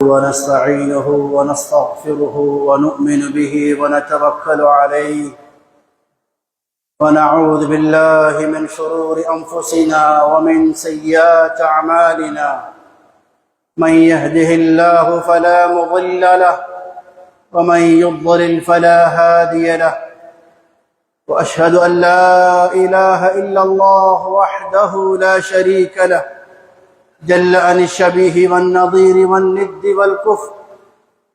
ونستعينه ونستغفره ونؤمن به ونتوكل عليه ونعوذ بالله من شرور أنفسنا ومن سيئات أعمالنا. من يهده الله فلا مضل له ومن يضلل فلا هادي له، وأشهد أن لا إله إلا الله وحده لا شريك له جل عن الشبيه والنظير والند والكفر،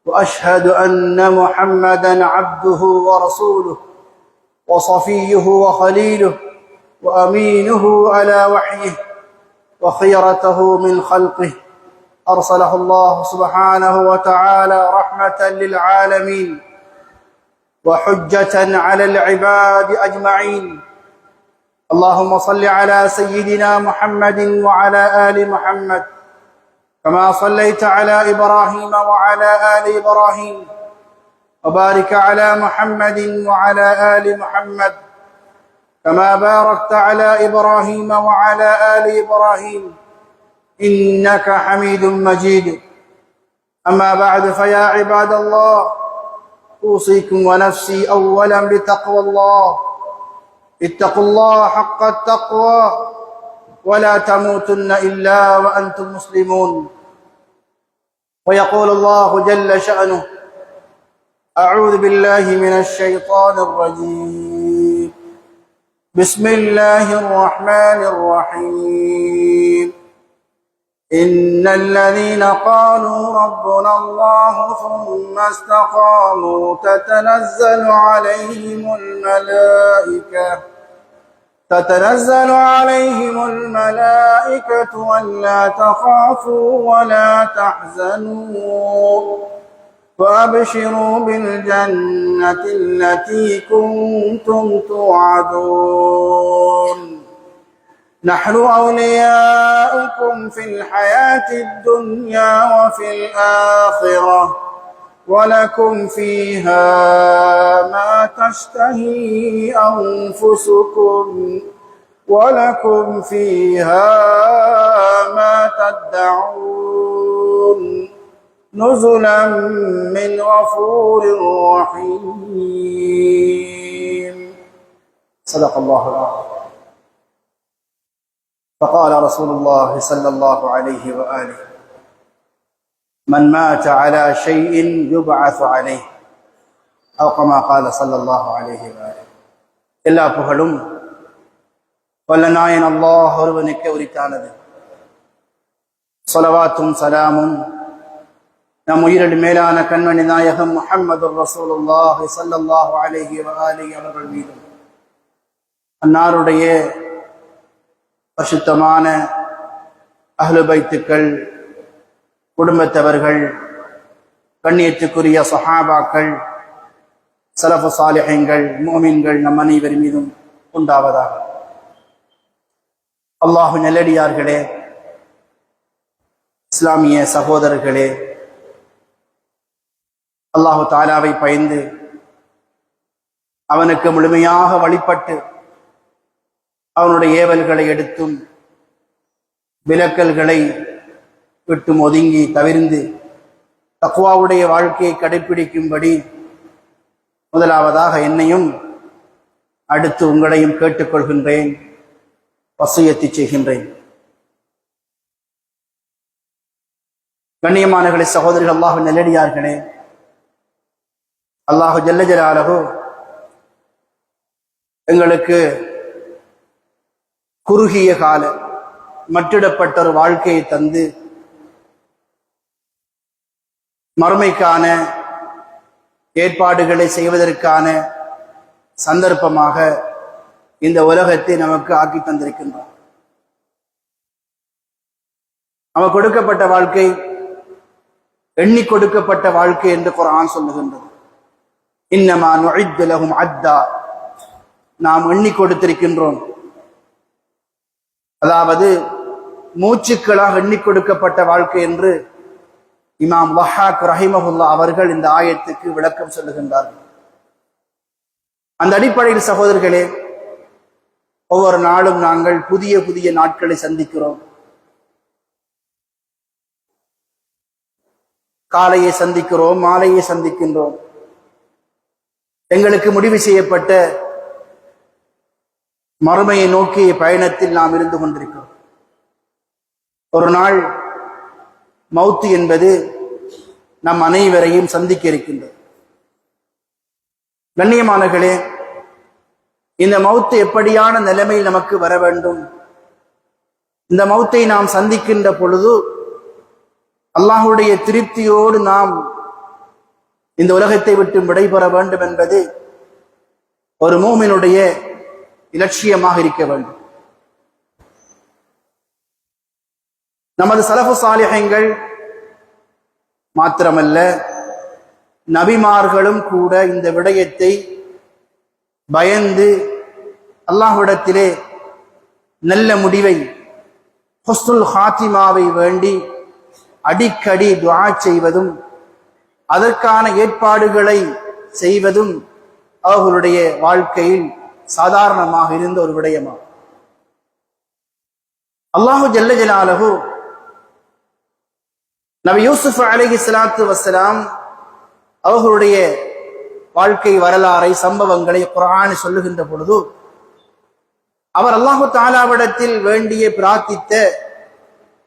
وأشهد أن محمدا عبده ورسوله وصفيه وخليله وأمينه على وحيه وخيرته من خلقه، أرسله الله سبحانه وتعالى رحمة للعالمين وحجة على العباد أجمعين. اللهم صل على سيدنا محمد وعلى آل محمد كما صليت على إبراهيم وعلى آل إبراهيم، وبارك على محمد وعلى آل محمد كما باركت على إبراهيم وعلى آل إبراهيم إنك حميد مجيد. أما بعد، فيا عباد الله، أوصيكم ونفسي أولا بتقوى الله. اتقوا الله حق التقوى ولا تموتن إلا وأنتم مسلمون. ويقول الله جل شأنه: أعوذ بالله من الشيطان الرجيم، بسم الله الرحمن الرحيم. إن الذين قالوا ربنا الله ثم استقاموا تتنزل عليهم الملائكة ألا تخافوا ولا تحزنوا وأبشروا بالجنة التي كنتم توعدون. نحن أولياؤكم في الحياة الدنيا وفي الآخرة، ولكم فيها ما تشتهي أنفسكم ولكم فيها ما تدعون، نزلا من غفور رحيم. صدق الله العظيم. فقال رسول الله صلى الله عليه وآله: من مات على شيء يبعث عليه، أو كما قال صلى الله عليه وآله. எல்லா புகழும் வல்ல நாயன் அல்லாஹ் ஒருவனுக்கே உரித்தானது. ஸலவாத்தும் சலாமும் நம் உயிரில் மேலான கண்மணி நாயகம் முஹம்மது ரசூலுல்லாஹ் ஸல்லல்லாஹு அலைஹி வஆலிஹி அவர்கள் மீதும், அன்னாருடைய பரிசுத்தமான அஹ்லு பைத்துக்கள், குடும்பத்தவர்கள், கண்ணியத்துக்குரிய சஹாபாக்கள், ஸலஃபு ஸாலிஹீன்கள், முஃமின்கள் நம் அனைவர் மீதும் உண்டாவதாக. அல்லாஹ் நல்லடியார்களே, இஸ்லாமிய சகோதரர்களே, அல்லாஹு தஆலாவை பயந்து அவனுக்கு முழுமையாக வழிபட்டு அவனுடைய ஏவல்களை எடுத்தும் விலக்கல்களை விட்டும் ஒதுங்கி தவிர்ந்து தக்வாவுடைய வாழ்க்கையை கடைபிடிக்கும்படி முதலாவதாக என்னையும் அடுத்து உங்களையும் கேட்டுக்கொள்கின்றேன், வசியத்தை செய்கின்றேன். கண்ணியமானவர்களே, சகோதரர்கள், அல்லாஹ் நல்லடியார்களே, அல்லாஹு ஜல்ல ஜலாலுஹு எங்களுக்கு குறுகிய கால மட்டிடப்பட்ட ஒரு வாழ்க்கையை தந்து மறுமைக்கான ஏற்பாடுகளை செய்வதற்கான சந்தர்ப்பமாக இந்த உலகத்தை நமக்கு ஆக்கி தந்திருக்கின்றார். நமக்கு கொடுக்கப்பட்ட வாழ்க்கை எண்ணி கொடுக்கப்பட்ட வாழ்க்கை என்று குர்ஆன் சொல்லுகின்றது. இன்னமா நுஇத்து லஹும் அத்தா, நாம் எண்ணி கொடுத்திருக்கின்றோம். அதாவது மூச்சுக்களாக எண்ணி கொடுக்கப்பட்ட வாழ்க்கை என்று இமாம் வஹாக் ரஹிமஹுல்லா அவர்கள் இந்த ஆயத்துக்கு விளக்கம் சொல்லுகின்றார்கள். அந்த அடிப்படையில் சகோதரர்களே, ஒவ்வொரு நாளும் நாங்கள் புதிய புதிய நாட்களை சந்திக்கிறோம். காலையை சந்திக்கிறோம், மாலையை சந்திக்கின்றோம். எங்களுக்கு முடிவு செய்யப்பட்ட மறுமையை நோக்கிய பயணத்தில் நாம் இருந்து கொண்டிருக்கிறோம். ஒரு நாள் மௌத்து என்பது நம் அனைவரையும் சந்திக்க இருக்கின்றது. கண்ணியமானவர்களே, இந்த மௌத்து எப்படியான நிலைமையில் நமக்கு வர வேண்டும்? இந்த மௌத்தை நாம் சந்திக்கின்ற பொழுது அல்லாஹ்வுடைய திருப்தியோடு நாம் இந்த உலகத்தை விட்டு விடைபெற வேண்டும் என்பது ஒரு மூமினுடைய இலட்சியமாக இருக்க வேண்டும். நமது சலஃபு சாலிஹீன்கள் மாத்திரமல்ல, நபிமார்களும் கூட இந்த விடயத்தை பயந்து அல்லாஹ்விடத்திலே நல்ல முடிவை, ஹுஸ்னுல் ஹாத்திமாவை வேண்டி அடிக்கடி துஆ செய்வதும் அதற்கான ஏற்பாடுகளை செய்வதும் அவர்களுடைய வாழ்க்கையில் சாதாரணமாக இருந்த ஒரு விடயமாகும். அல்லாஹு ஜல்ல ஜலாலுஹு நபி யூசுப் அலைஹிஸ்ஸலாத்து வஸ்ஸலாம் அவர்களுடைய வாழ்க்கை வரலாறை, சம்பவங்களை குர்ஆன் சொல்லுகின்ற பொழுது அவர் அல்லாஹு தஆலாவிடத்தில் வேண்டிய பிரார்த்தித்த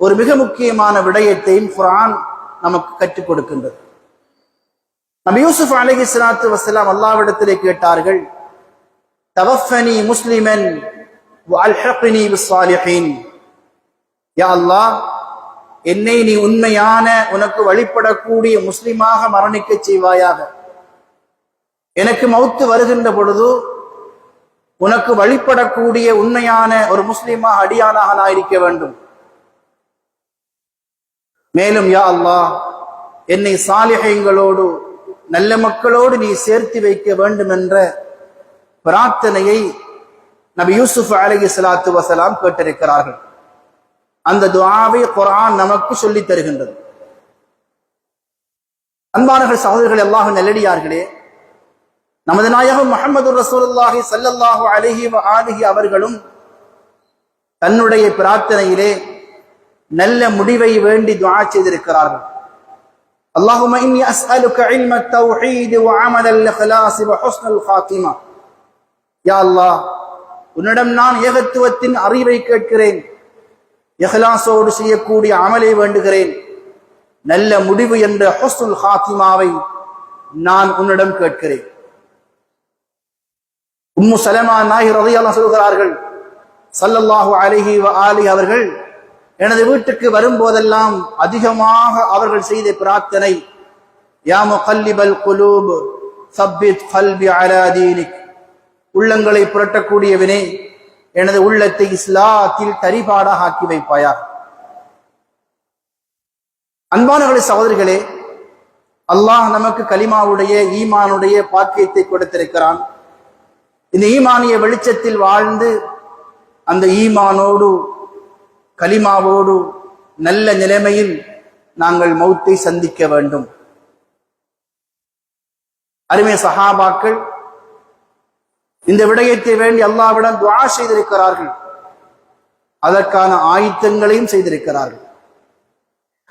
ஒரு மிக முக்கியமான விடயத்தையும் குர்ஆன் நமக்கு கற்றுக் கொடுக்கின்றது. நபி யூசுப் அலைஹிஸ்ஸலாத்து வஸ்ஸலாம் அல்லாஹ்விடத்திலே கேட்டார்கள், தவஃபனி முஸ்லிமன் வஅல்ஹிக்னி பிஸ்ஸாலிஹீன். யா அல்லாஹ், என்னை நீ உண்மையான உனக்கு வழிபடக்கூடிய முஸ்லிமாக மரணிக்க செய்வாயாக. எனக்கு மௌத்து வருகின்ற பொழுது உனக்கு வழிபடக்கூடிய உண்மையான ஒரு முஸ்லிமாக அடியானாக நான் இருக்க வேண்டும். மேலும் யா அல்லாஹ், என்னை சாலிஹீன்களோடு நல்ல மக்களோடு நீ சேர்த்து வைக்க வேண்டும் என்ற பிரார்த்தனையை நபி யூசுப் அலைஹிஸ்ஸலாத்து வஸலாம் கேட்டிருக்கிறார்கள். அந்த துஆவை குர்ஆன் நமக்கு சொல்லித் தருகின்றது. அன்பானவர்கள், சகோதரர்கள், அல்லாஹ்வின் நல்லடியார்களே, நமது நாயகம் முஹம்மது ரசூலுல்லாஹி ஸல்லல்லாஹு அலைஹி வஆலிஹி அவர்களும் தன்னுடைய பிரார்த்தனையிலே நல்ல முடிவை வேண்டி துஆ செய்திருக்கிறார்கள். அல்லாஹும்ம இன்னி அஸ்அலுக இல்மத் தௌஹீத் வ அமலல் இக்லாஸ் வ ஹுஸ்னுல் ஹாத்திமா. யா அல்லாஹ், உன்னிடம் நான் ஏகத்துவத்தின் அறிவை கேட்கிறேன், இஹ்லாஸோடு செய்யக்கூடிய அமலை வேண்டுகிறேன், நல்ல முடிவு என்ற ஹுஸ்னுல் ஹாத்திமாவை நான் உன்னிடம் கேட்கிறேன். உம்மு சலமா நாயகி ரலியல்லாஹு அன்ஹா சொல்கிறார்கள், ஸல்லல்லாஹு அலைஹி வஆலிஹி அவர்கள் எனது வீட்டுக்கு வரும்போதெல்லாம் அதிகமாக அவர்கள் செய்த பிரார்த்தனை, யா முகல்லிபல் குலூப் சப்பித் கல்பி அலா தீனிக். உள்ளங்களை புரட்டக்கூடியவனே, எனது உள்ளத்தை இஸ்லாத்தில் தரிபாடாக ஆக்கி வைப்பாயா. அன்பானவர்களே, சகோதரிகளே, அல்லாஹ் நமக்கு கலிமாவுடைய ஈமானுடைய பாக்கியத்தை கொடுத்திருக்கிறான். இந்த ஈமானிய வெளிச்சத்தில் வாழ்ந்து அந்த ஈமானோடு கலிமாவோடு நல்ல நிலைமையில் நாங்கள் மௌத்தை சந்திக்க வேண்டும். அருமை சஹாபாக்கள் இந்த விடயத்தை வேண்டி அல்லாஹ்விடம் துஆ செய்திருக்கிறார்கள். அதற்கான ஆயத்தங்களையும் செய்திருக்கிறார்கள்.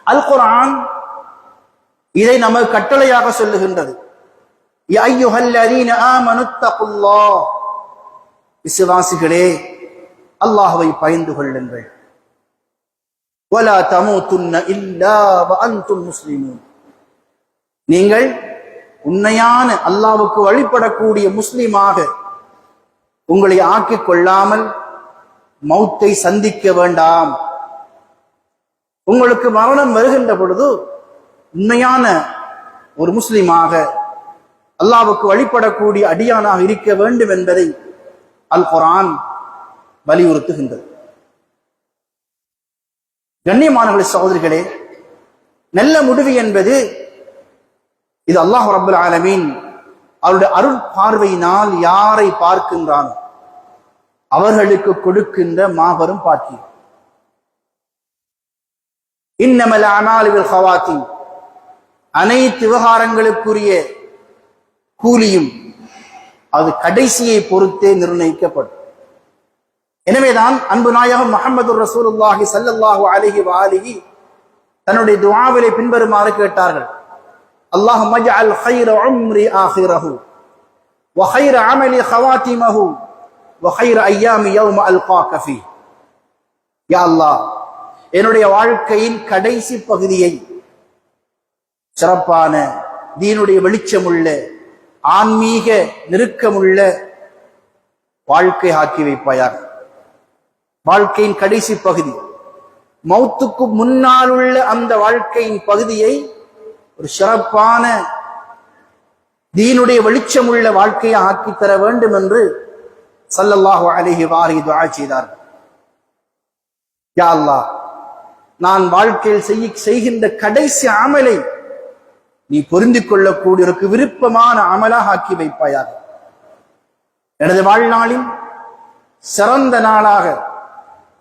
அல் குர்ஆன் இதை நமக்கு கட்டளையாக சொல்லுகின்றது. யா அய்யுஹல்லதீன ஆமனுத்தகுல்லாஹ், விசுவாசிகளே, அல்லாஹ்வை பயந்து கொள்ளுங்கள். வலா தமூதுன்ன இல்லா வஅன்தும் முஸ்லிமூன். நீங்கள் உண்மையான அல்லாஹ்வுக்கு வழிபடக்கூடிய முஸ்லிமாக உங்களை ஆக்கிக் கொள்ளாமல் மௌத்தை சந்திக்க வேண்டாம். உங்களுக்கு மரணம் வருகின்ற பொழுது உண்மையான ஒரு முஸ்லிமாக அல்லாஹ்வுக்கு வழிபடக்கூடிய அடியானாக இருக்க வேண்டும் என்பதை அல் குர்ஆன் வலியுறுத்துகின்றது. கண்ணியமானவர்களே, சகோதரிகளே, நல்ல முடிவு என்பது இது அல்லாஹ் ரப்பல் ஆலமீன் அவருடைய அருள் பார்வையினால் யாரை பார்க்கின்றான் அவர்களுக்கு கொடுக்கின்ற மாபெரும் பாக்கியம். இன்னமல் அமாலு பில் ஹவாத்திம், அனைத்து விவகாரங்களுக்குரிய கூலியும் அது கடைசியை பொறுத்தே நிர்ணயிக்கப்படும். எனவேதான் அன்பு நாயகம் முஹம்மது ரசூலுல்லாஹி ஸல்லல்லாஹு அலைஹி வஆலிஹி தன்னுடைய துஆவிலே பின்வருமாறு கேட்டார்கள். அல்லாஹும்ம ஜஅல் கைர உம்ரி ஆகிரஹு வ கைர அமலி ஹவாத்திமஹு வ கைர அய்யாமி யௌம அல்காக ஃபீ. யா அல்லாஹ், என்னுடைய வாழ்க்கையின் கடைசி பகுதியை சிறப்பான தீனுடைய வெளிச்சமுள்ள ஆன்மீக நெருக்கமுள்ள வாழ்க்கை ஆக்கி வைப்பாயாக. வாழ்க்கையின் கடைசி பகுதி, மௌத்துக்கு முன்னால் உள்ள அந்த வாழ்க்கையின் பகுதியை ஒரு சிறப்பான தீனுடைய வெளிச்சமுள்ள வாழ்க்கையை ஆக்கித்தர வேண்டும் என்று ஸல்லல்லாஹு அலைஹி வஸல்லம் துஆ செய்தார்கள். யா அல்லாஹ், நான் வாழ்க்கையில் செய்கின்ற கடைசி அமலை நீ பொருந்திக் கொள்ளக்கூடிய ஒரு விருப்பமான அமலாக ஆக்கி வைப்பாயாக. எனது வாழ்நாளில் சிறந்த நாளாக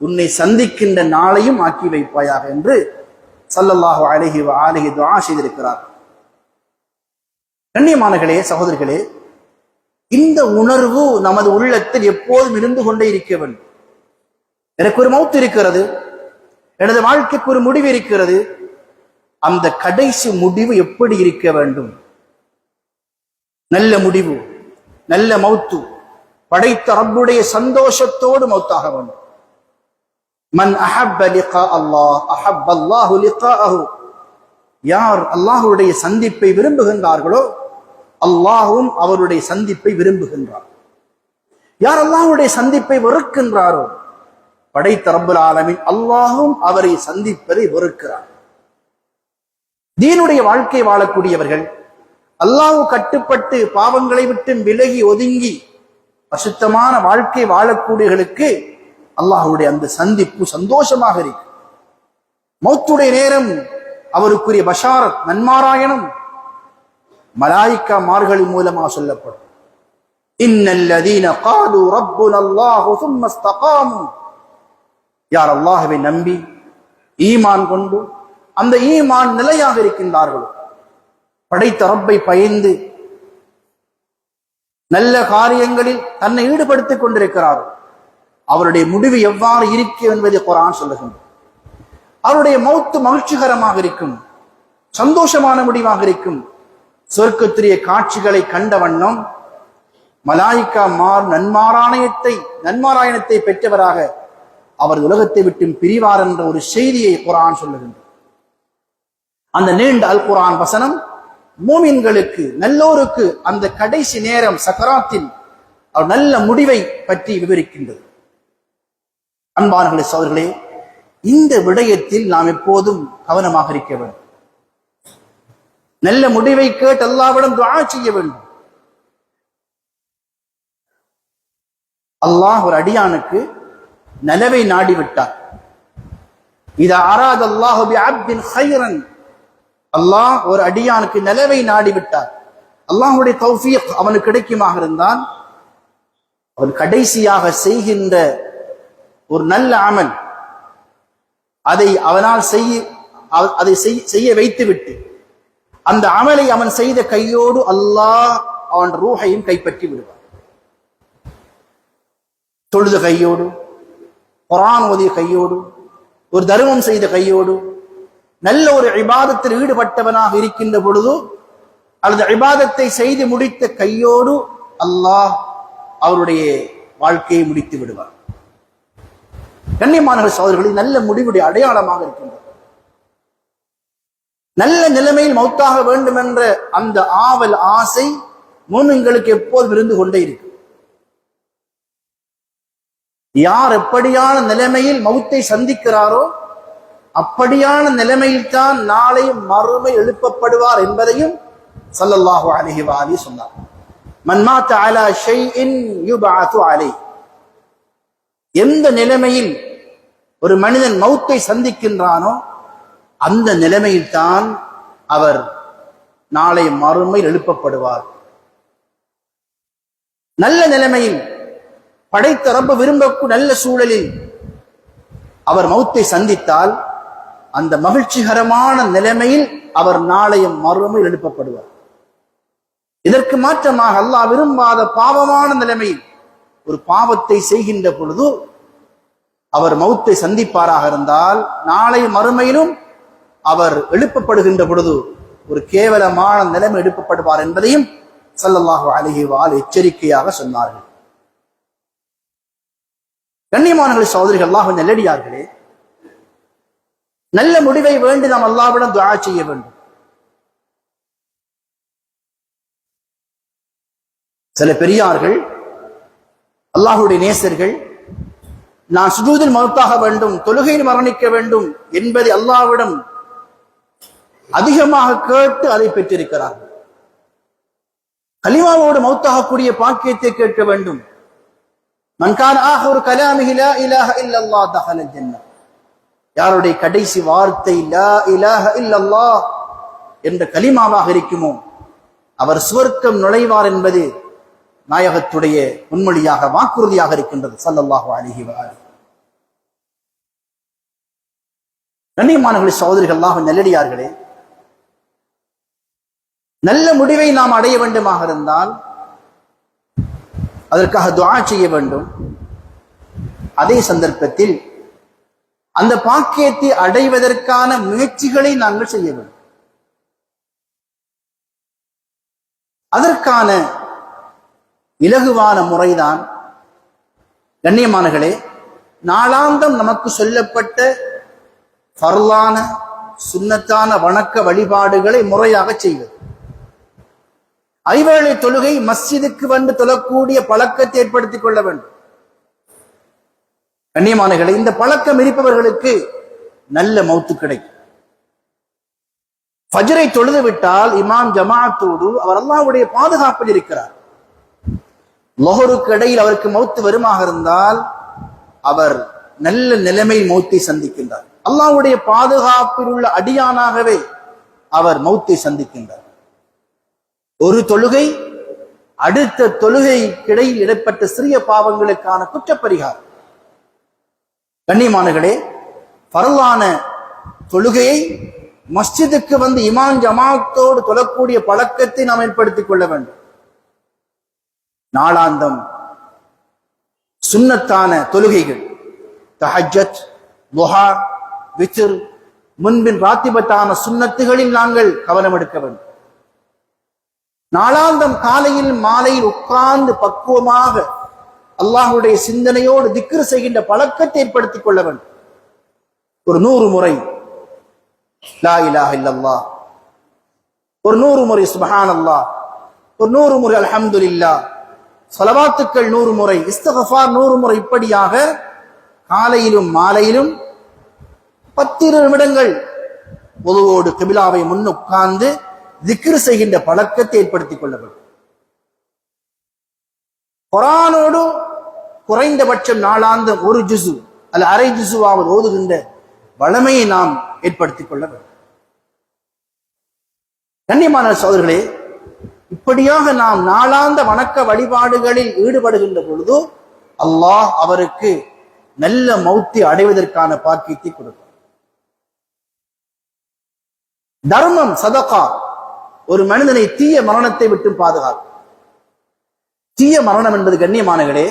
உன்னை சந்திக்கின்ற நாளையும் ஆக்கி வைப்பாயாக என்று ஸல்லல்லாஹு அலைஹி வஸல்லம் துஆ செய்திருக்கிறார். கண்ணியமானவர்களே, சகோதரர்களே, இந்த உணர்வு நமது உள்ளத்தில் எப்போதும் இருந்து கொண்டே இருக்க வேண்டும். எனக்கு ஒரு மௌத் இருக்கிறது, எனது வாழ்க்கைக்கு ஒரு முடிவு இருக்கிறது. அந்த கடைசி முடிவு எப்படி இருக்க வேண்டும்? நல்ல முடிவு, நல்ல மௌத்து, படைத்த ரப்புடைய சந்தோஷத்தோடு மௌத்தாக வேண்டும். மன் அஹப்ப லிகா அல்லாஹ் அஹப்ப அல்லாஹு லிகாஅஹு. யார் அல்லாஹ்வுடைய சந்திப்பை விரும்புகின்றார்களோ அல்லாஹ்வும் அவருடைய சந்திப்பை விரும்புகின்றார். யார் அல்லாஹ்வுடைய சந்திப்பை வெறுக்கின்றாரோ படைத்த ரப்புல் ஆலமீன் அல்லாஹ்வும் அவரை சந்திப்பதை வெறுக்கிறார். தீனுடைய வாழ்க்கை வாழக்கூடியவர்கள், அல்லாஹ் கட்டுப்பட்டு பாவங்களை விட்டு விலகி ஒதுங்கி பரிசுத்தமான வாழ்க்கை வாழக்கூடியவர்களுக்கு அல்லாஹ்வுடைய அந்த சந்திப்பு சந்தோஷமாக இருக்கு. மௌத்துடைய நேரம் அவருக்குரிய பஷாரத், நன்மாராயணம் மலாயிக்கா மார்களின் மூலமாக சொல்லப்படும். இன்னல்லதீன காலு ரப்புன அல்லாஹு சும்ம இஸ்தகாமு. யார் அல்லாஹ்வை நம்பி ஈமான் கொண்டு அந்த ஈமான் நிலையாக இருக்கின்றார்களோ, படைத்த ரப்பை பயந்து நல்ல காரியங்களில் தன்னை ஈடுபடுத்திக் கொண்டிருக்கிறார்கள், அவருடைய முடிவு எவ்வாறு இருக்கும் என்பதை குர்ஆன் சொல்லுகின்றது. அவருடைய மௌத்து மகிழ்ச்சிகரமாக இருக்கும், சந்தோஷமான முடிவாக இருக்கும். சொர்க்கத்திரிய காட்சிகளை கண்ட வண்ணம் மலாயிக்கா நன்மாராயணத்தை பெற்றவராக அவர் உலகத்தை விட்டு பிரிவார் என்ற ஒரு செய்தியை குர்ஆன் சொல்லுகின்றது. அந்த நீண்ட அல் குர்ஆன் வசனம் மூமின்களுக்கு, நல்லோருக்கு அந்த கடைசி நேரம் சக்கராத்தில் அவர் நல்ல முடிவை பற்றி விவரிக்கின்றது. அன்பானவர்களே, சகோதரர்களே, இந்த விடயத்தில் நாம் எப்போதும் கவனமாக இருக்க வேண்டும். நல்ல முடிவை கேட்டு அல்லாஹ்விடம் துஆ செய்ய வேண்டும். அல்லாஹ் ஒரு அடியானுக்கு நலவை நாடிவிட்டார். இதா அராத அல்லாஹு பிஅப்தின் கைரன், அல்லாஹ் ஒரு அடியானுக்கு நலவை நாடிவிட்டார், அல்லாஹ்வுடைய தௌஃபீக் அவனுக்கு கிடைக்குமாக இருந்தால் அவன் கடைசியாக செய்கின்ற ஒரு நல்ல அமல் அதை அவனால் செய்ய வைத்துவிட்டு அந்த அமலை அவன் செய்த கையோடு அல்லாஹ் அவன் ரூஹையும் கைப்பற்றி விடுவான். தொழுத கையோடு, குர்ஆன் ஓதிய கையோடு, ஒரு தர்மம் செய்த கையோடு, நல்ல ஒரு இபாதத்தில் ஈடுபட்டவனாக இருக்கின்ற பொழுது அல்லது இபாதத்தை செய்து முடித்த கையோடு அல்லாஹ் அவருடைய வாழ்க்கையை முடித்து விடுவார். கண்ணியமான சகோதரர்களின் நல்ல முடிவுடைய அடையாளமாக இருக்கின்றது. நல்ல நிலைமையில் மௌத்தாக வேண்டும் என்ற அந்த ஆவல், ஆசை மூமின்களுக்கு எப்போதும் இருந்து கொண்டே இருக்கு. யார் எப்படியான நிலைமையில் மௌத்தை சந்திக்கிறாரோ அப்படியான நிலைமையில் தான் நாளை மறுமை எழுப்பப்படுவார் என்பதையும் ஸல்லல்லாஹு அலைஹி வஸல்லம் சொன்னார். மன் மாத அலா ஷைஇன் யுபஅது அலைஹி. எந்த நிலைமையில் ஒரு மனிதன் மௌத்தை சந்திக்கின்றானோ அந்த நிலைமையில் தான் அவர் நாளை மறுமையில் எழுப்பப்படுவார். நல்ல நிலைமையில் படைத்த ரப்பு விரும்பக்கூடிய நல்ல சூழலில் அவர் மௌத்தை சந்தித்தால் அந்த மகிழ்ச்சிகரமான நிலைமையில் அவர் நாளைய மறுமையில் எழுப்பப்படுவார். இதற்கு மாற்றமாக அல்லாஹ் விரும்பாத பாவமான நிலைமையில் ஒரு பாவத்தை செய்கின்ற பொழுது அவர் மௌத்தை சந்திப்பாராக இருந்தால் நாளை மறுமையிலும் அவர் எழுப்பப்படுகின்ற பொழுது ஒரு கேவலமான நிலைமை எடுக்கப்படுவார் என்பதையும் ஸல்லல்லாஹு அலைஹி வஸல்லம் எச்சரிக்கையாக சொன்னார்கள். கண்ணியமானவர்களே, சகோதரிகள், அல்லாஹ்வின் நல்லடியார்களே, நல்ல முடிவை வேண்டி நாம் அல்லாஹ்விடம் துஆ செய்ய வேண்டும். சில பெரியார்கள், அல்லாஹ்வுடைய நேசர்கள், நான் சுஜூதில் மௌத்தாக வேண்டும், தொழுகையில் மரணிக்க வேண்டும் என்பதை அல்லாஹ்விடம் அதிகமாக கேட்டு அதை பெற்றிருக்கிறார்கள். கலிமாவோடு மௌத்தாகக்கூடிய பாக்கியத்தை கேட்க வேண்டும். மன் கான ஆஹிரு கலாமிஹி லா இலாஹ இல்லல்லாஹ் தஹலல் ஜன்னah. யாருடைய கடைசி வார்த்தை லா இலாஹ இல்லல்லாஹ் என்ற கலிமாவாக இருக்குமோ அவர் சுவர்க்கம் நுழைவார் என்பது நாயகத்துடைய முன்மொழியாக, வாக்குறுதியாக இருக்கின்றது ஸல்லல்லாஹு அலைஹி வஸல்லம். கண்ணியமானவர்களே, சகோதரிகள், அல்லாஹ்வின் நல்லடியார்களே, நல்ல முடிவை நாம் அடைய வேண்டுமாக இருந்தால் அதற்காக துஆ செய்ய வேண்டும். அதே சந்தர்ப்பத்தில் அந்த பாக்கியத்தை அடைவதற்கான முயற்சிகளை நாங்கள் செய்ய வேண்டும். அதற்கான இலகுவான முறைதான் கண்ணியமானகளே, நாளாந்தம் நமக்கு சொல்லப்பட்ட ஃபர்லான சுன்னத்தான வணக்க வழிபாடுகளை முறையாக செய்வது. ஐவேளை தொழுகை மஸ்ஜிதுக்கு வந்து தொழக்கூடிய பழக்கத்தை ஏற்படுத்திக் கொள்ள வேண்டும். கண்ணியமானகளே, இந்த பழக்கம் இருப்பவர்களுக்கு நல்ல மௌத்து கிடைக்கும். ஃபஜ்ரை தொழுது விட்டால் இமாம் ஜமாஅத்தோடு அவர் அல்லாஹ்வுடைய பாதுகாப்பில் இருக்கிறார். லுஹருக்கு இடையில் அவருக்கு மௌத்து வருமாக இருந்தால் அவர் நல்ல நிலைமையில் மௌத்தை சந்திக்கின்றார். அல்லாஹ்வுடைய பாதுகாப்பில் உள்ள அடியானாகவே அவர் மௌத்தை சந்திக்கின்றார். ஒரு தொழுகை அடுத்த தொழுகைக்கிடையில் இடப்பட்ட சிறிய பாவங்களுக்கான குற்றப்பரிகாரம். கண்ணியமானகளே, ஃபர்லான தொழுகையை மஸ்ஜிதுக்கு வந்து இமாம் ஜமாஅத்தோடு தொழக்கூடிய பழக்கத்தை நாம் ஏற்படுத்திக் கொள்ள வேண்டும். நாளாந்தம் சுன்னத்தான தொழுகைகள், தஹஜ்ஜத், துஹா, வித்ர், முன்பின் ராத்திபத்தான சுன்னத்துகளில் நாங்கள் கவனம் எடுக்க வேண்டும். நாளாந்தம் காலையில் மாலையில் உட்கார்ந்து பக்குவமாக அல்லாஹ்வுடைய சிந்தனையோடு திக்ர் செய்கின்ற பழக்கத்தை ஏற்படுத்திக் கொள்ள வேண்டும். ஒரு 100 முறை லா இலாஹ இல்லல்லாஹ், ஒரு 100 முறை சுப்ஹானல்லாஹ், ஒரு 100 முறை அல்ஹம்துலில்லாஹ், ஸலவாத்துக்கள் 100 முறை, இஸ்திக்ஃபார் 100 முறை, இப்படியாக காலையிலும் மாலையிலும் 10 நிமிடங்கள் வுதுவோடு கிபிலாவை முன் உட்கார்ந்து திக்ர் செய்கின்ற பழக்கத்தை ஏற்படுத்திக் கொள்ள வேண்டும். குர்ஆனோடு குறைந்தபட்சம் நாளாந்தம் ஒரு ஜுசு அல்ல அரை ஜுசுவாவது ஓதுகின்ற வளமையை நாம் ஏற்படுத்திக் கொள்ள வேண்டும். கண்ணியமான சகோதரர்களே, இப்படியாக நாம் நாளாந்த வணக்க வழிபாடுகளில் ஈடுபடுகின்ற பொழுது அல்லாஹ் அவருக்கு நல்ல மௌத்தை அடைவதற்கான பாக்கியத்தை கொடுக்கும். தர்மம், சதகா ஒரு மனிதனை தீய மரணத்தை விட்டு பாதுகாக்கும். தீய மரணம் என்பது கண்ணியமானங்களே,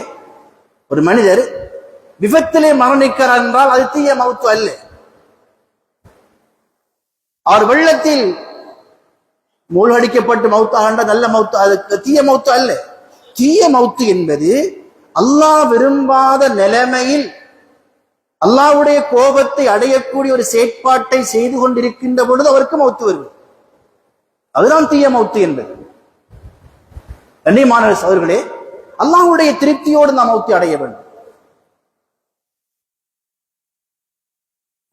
ஒரு மனிதர் விபத்திலே மரணிக்கிறார் என்றால் அது தீய மௌத்து அல்ல. அவர் வெள்ளத்தில் மூழ்கடிக்கப்பட்டு மௌத்தாகின்ற நல்ல மௌத்து, அதுக்கு தீய மௌத்து அல்ல. தீய மௌத்து என்பது அல்லாஹ் விரும்பாத நிலைமையில் அல்லாஹ்வுடைய கோபத்தை அடையக்கூடிய ஒரு செயற்பாட்டை செய்து கொண்டிருக்கின்ற பொழுது அவருக்கு மௌத்து வருவது, அதுதான் தீய மௌத்து என்பது. கண்ணியமான சகோதரர்களே, அல்லாஹ்வுடைய திருப்தியோடு நாம் மௌத்தை அடைய வேண்டும்.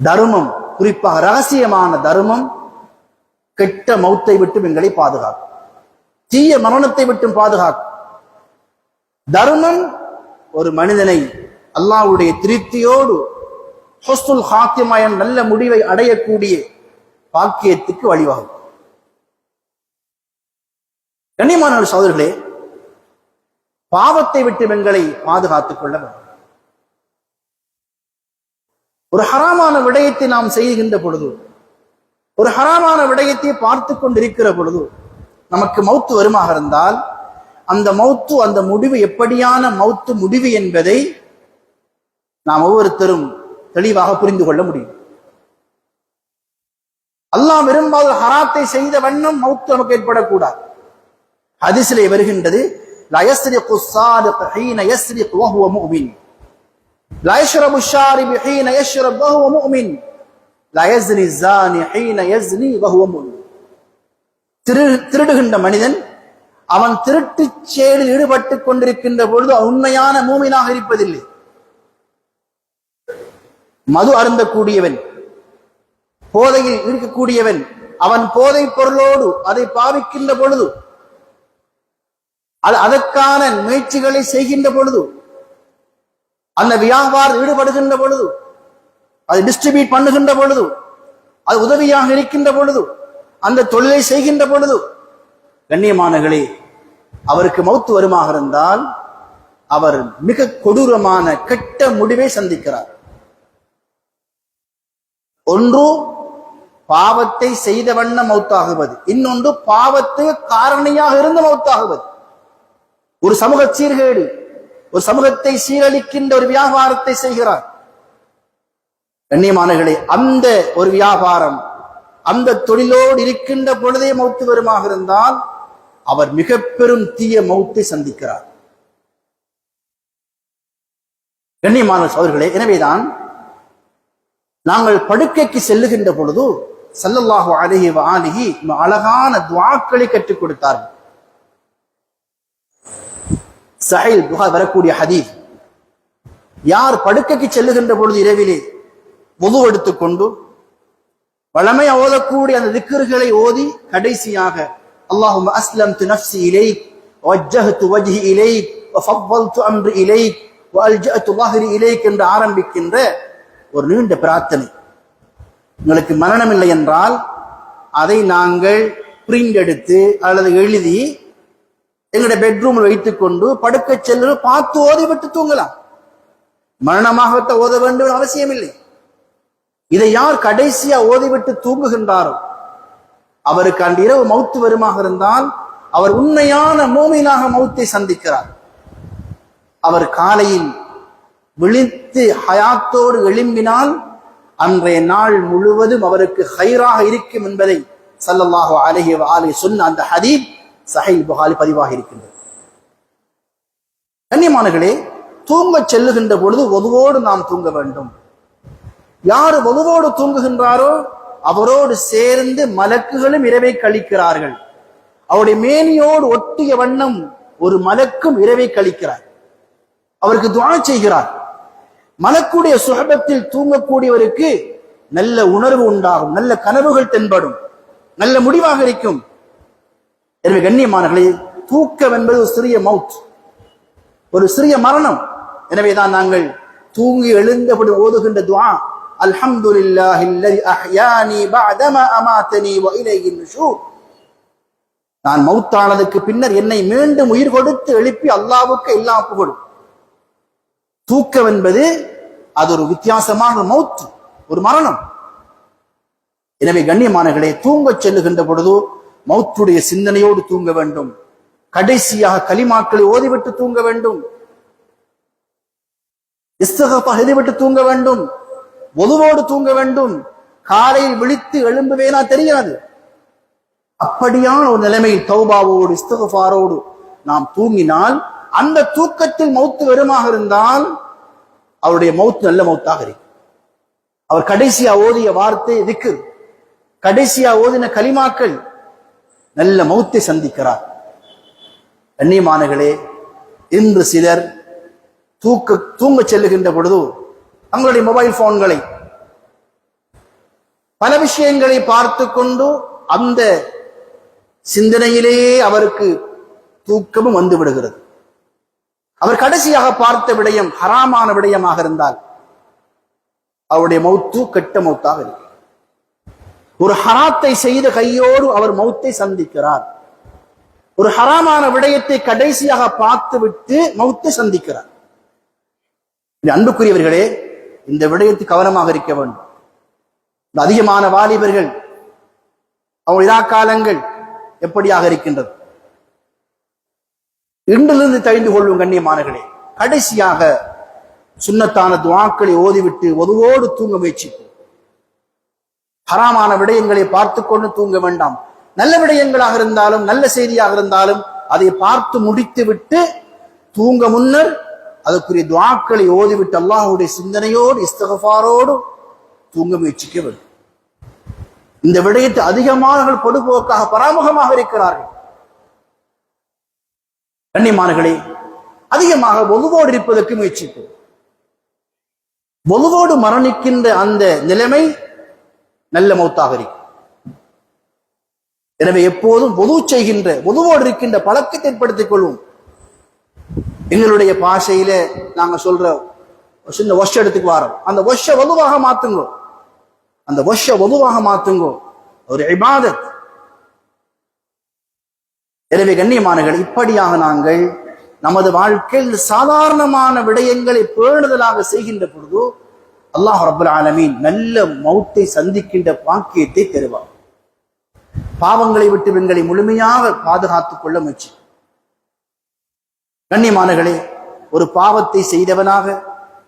தர்மம், குறிப்பாக ரகசியமான தர்மம் கெட்ட மௌத்தை விட்டும் எங்களை பாதுகாக்கும், தீய மரணத்தை விட்டும் பாதுகாக்கும். தர்மம் ஒரு மனிதனை அல்லாஹ்வுடைய திருப்தியோடு ஹுஸ்னுல் ஹாத்திமா என்ற நல்ல முடிவை அடையக்கூடிய பாக்கியத்துக்கு வழிவகுக்கும். கண்ணியமான சகோதரர்களே, பாவத்தை விட்டு எங்களை பாதுகாத்துக் கொள்ள வேண்டும். ஒரு ஹராமான விடயத்தை நாம் செய்கின்ற பொழுது, ஒரு ஹராமான விடயத்தை பார்த்து கொண்டிருக்கிற பொழுது நமக்கு மௌத்து வருமாக இருந்தால் அந்த மௌத்து, அந்த முடிவு எப்படியான மௌத்து முடிவு என்பதை நாம் ஒவ்வொருத்தரும் தெளிவாக புரிந்து கொள்ள முடியும். அல்லாஹ் விரும்பாத ஹராத்தை செய்த வண்ணம் மௌத் நமக்கு ஏற்படக்கூடாது. ஹதீஸிலே வருகின்றது, லா யஸ்ரிகு ஸாரிகு ஹீன யஸ்ரிகு வஹுவ முஃமின், லா யஷ்ரபு ஷாரிபு ஹீன யஷ்ரபு வஹுவ முஃமின், லா யஸ்னி ஸானி ஹீன யஸ்னி வஹுவ முஃமின். திருடுகின்ற மனிதன் அவன் திருட்டு செயலில் ஈடுபட்டுக் கொண்டிருக்கின்ற பொழுது உண்மையான மூமினாக இருப்பதில்லை. மது அருந்தக்கூடியவன், போதையில் இருக்கக்கூடியவன், அவன் போதை பொருளோடு அதை பாவிக்கின்ற பொழுது, அதற்கான முயற்சிகளை செய்கின்ற பொழுது, அந்த வியாபாரம் ஈடுபடுகின்ற பொழுது, அதை டிஸ்ட்ரிபியூட் பண்ணுகின்ற பொழுது, அது உதவியாக இருக்கின்ற பொழுது, அந்த தொழிலை செய்கின்ற பொழுது, கண்ணியமானகளே, அவருக்கு மௌத்து வருமாக இருந்தால் அவர் மிக கொடூரமான கெட்ட முடிவை சந்திக்கிறார். ஒன்று பாவத்தை செய்த வண்ணம் மௌத்தாகுவது, இன்னொன்று பாவத்தை காரணியாக இருந்து மௌத்தாகுவது. ஒரு சமூக சீர்கேடு, ஒரு சமூகத்தை சீரழிக்கின்ற ஒரு வியாபாரத்தை செய்கிறார். கண்ணியமானகளே, அந்த ஒரு வியாபாரம், அந்த தொழிலோடு இருக்கின்ற பொழுதே மௌத்து வருமாக இருந்தால் அவர் மிக பெரும் தீய மௌத்தை சந்திக்கிறார். கண்ணியமான சகோதரர்களே, எனவேதான் நாங்கள் படுக்கைக்கு செல்லுகின்ற பொழுது ஸல்லல்லாஹு அலைஹி வஆலிஹி அழகான துஆக்களை கற்றுக் கொடுத்தார்கள். சஹீஹ் புகாரி வரக்கூடிய ஹதீஸ், யார் படுக்கைக்கு செல்லுகின்ற பொழுது இரவிலே வுது எடுத்துக்கொண்டு வளமையா ஓதக்கூடிய அந்த திக்ர்களை ஓதி கடைசியாக அல்லாஹும்ம அஸ்லம்து நஃப்ஸி இலைக் வஜ்ஜஹ்து வஜ்ஹி இலைக் வஃபவ்வல்து அம்ரி இலைக் வஅல்ஜஅது ظهري இலைக் என்று ஆரம்பிக்கின்ற ஒரு நீண்ட பிரார்த்தனை. உங்களுக்கு மரணம் இல்லை என்றால் அதை நாங்கள் பிரிண்ட் எடுத்து அல்லது எழுதி எங்களுடைய பெட்ரூமில் வைத்துக் கொண்டு படுக்க செல்ல பார்த்து ஓதி விட்டு தூங்கலாம். மரணமாக ஓத வேண்டும் அவசியம் இல்லை. இதை யார் கடைசியா ஓதிவிட்டு தூங்குகின்றாரோ அவருக்கு அன்று இரவு மௌத்து வருமாக இருந்தால் அவர் உண்மையான மூமினாக மௌத்தை சந்திக்கிறார். அவர் காலையில் விழித்து ஹயாத்தோடு எழும்பினால் அன்றைய நாள் முழுவதும் அவருக்கு ஹைராக இருக்கும் என்பதை ஸல்லல்லாஹு அலைஹி வஆலிஹி சொன்ன அந்த ஹதீஸ் சஹீஹ் புகாரி பதிவாக இருக்கின்றது. கண்ணியமானவர்களே, தூங்க செல்லுகின்ற பொழுது ஒதுவோடு நாம் தூங்க வேண்டும். யார் ஒதுவோடு தூங்குகின்றாரோ அவரோடு சேர்ந்து மலக்குகளும் இரவை கழிக்கிறார்கள். அவருடைய மேனியோடு ஒட்டிய வண்ணம் ஒரு மலக்கும் இரவை கழிக்கிறார், அவருக்கு துஆ செய்கிறார். மலக்குடைய சுஹபத்தில் தூங்கக்கூடியவருக்கு நல்ல உணர்வு உண்டாகும், நல்ல கனவுகள் தென்படும், நல்ல முடிவாக இருக்கும். எனவே கண்ணியமானவர்களே, தூக்கம் என்பது ஒரு சிறிய மவுத், ஒரு சிறிய மரணம். எனவேதான் நாங்கள் தூங்கி எழுந்தபடி ஓதுகின்ற துஆ, அல்ஹம்துலில்லாஹி அல்லதி அஹ்யானி பஅதமா அமாதனி வ இலைஹி நுஷூர். நான் மௌத்தானதுக்கு பின்னர் என்னை மீண்டும் உயிர் கொடுத்து எழுப்பி அல்லாஹ்வுக்கு எல்லா புகழும். தூக்கம் என்பது அது ஒரு வித்தியாசமான மௌத், ஒரு மரணம். எனவே கண்ணியமானவர்களே, தூங்கச் செல்லுகின்ற பொழுது மௌத்துடைய சிந்தனையோடு தூங்க வேண்டும். கடைசியாக கலிமாக்களை ஓதிவிட்டு தூங்க வேண்டும், இஸ்திக்ஃபார் எழுதிவிட்டு தூங்க வேண்டும், ஒதுவோடு தூங்க வேண்டும். காலையில் விழித்து எழும்புவேனா தெரியாது. அப்படியான ஒரு நிலைமையில் தௌபாவோடு இஸ்திக்ஃபாரோடு நாம் தூங்கினால் அந்த தூக்கத்தில் மௌத்து வருமாக இருந்தால் அவருடைய மௌத்து நல்ல மௌத்தாக இருக்கும். அவர் கடைசியா ஓதிய வார்த்தை திக்ர், கடைசியா ஓதின கலிமாக்கள், நல்ல மௌத்தை சந்திக்கிறார். கண்ணியமானவர்களே, இன்று சிலர் தூங்க செல்லுகின்ற பொழுது தங்களுடைய மொபைல் போன்களை பல விஷயங்களை பார்த்து கொண்டு அந்த சிந்தனையிலேயே அவருக்கு தூக்கமும் வந்து விடுகிறது. அவர் கடைசியாக பார்த்த விடயம் ஹராமான விடயமாக இருந்தால் அவருடைய மௌத்து கெட்ட மௌத்தாக இருக்கு. ஒரு ஹராத்தை செய்த கையோடு அவர் மௌத்தை சந்திக்கிறார். ஒரு ஹராமான விடயத்தை கடைசியாக பார்த்து விட்டு மௌத்தை சந்திக்கிறார். அன்புக்குரியவர்களே, இந்த விடயத்தில் கவனமாக இருக்க வேண்டும். அதிகமான வாலிபர்கள் அவங்க இராக்காலங்கள் எப்படியாக இருக்கின்றது, இன்றிலிருந்து தெரிந்து கொள்ளும் கண்ணியமானவர்களே. கடைசியாக சுன்னத்தான துஆக்களை ஓதிவிட்டு ஒதுவோடு தூங்க முயற்சிப்போம். ஹராமான விடயங்களை பார்த்து கொண்டு தூங்க வேண்டாம். நல்ல விடயங்களாக இருந்தாலும் நல்ல செய்தியாக இருந்தாலும் அதை பார்த்து முடித்து விட்டு தூங்க முன்னர் அதற்குரிய துஆக்களை ஓதிவிட்டு அல்லாஹ்வுடைய சிந்தனையோடு இஸ்திக்ஃபாரோடு தூங்க முயற்சிக்க வேண்டும். இந்த விடயத்தை அதிகமானவர்கள் பொதுபோக்காக பராமுகமாக இருக்கிறார்கள். கண்ணியமானவர்களே, அதிகமாக ஒழுவோடு இருப்பதற்கு முயற்சிப்போம். ஒழுவோடு மரணிக்கின்ற அந்த நிலைமை நல்ல மௌத்தாக இருக்கும். எனவே எப்போதும் ஒது செய்கின்ற ஒழுவோடு இருக்கின்ற பழக்கத்தை ஏற்படுத்திக் கொள்வோம். எங்களுடைய பாஷையில நாங்க சொல்ற சின்ன ஒஷ எடுத்துக்கு வரோம். அந்த ஒஷ வலுவாக மாத்துங்கோ, அந்த ஒஷ வலுவாக மாத்துங்கோ, ஒரு இபாதத். எனவே கண்ணியமானவர்கள், இப்படியாக நாங்கள் நமது வாழ்க்கையில் சாதாரணமான விடயங்களை பேணுதலாக செய்கின்ற பொழுது அல்லாஹ் ரப்பல் ஆலமீன் நல்ல மௌத்தை சந்திக்கின்ற பாக்கியத்தை தருவார். பாவங்களை விட்டு எங்களை முழுமையாக பாதுகாத்துக் கொள்ள முயற்சி. கண்ணியமானவர்களே, ஒரு பாவத்தை செய்தவனாக,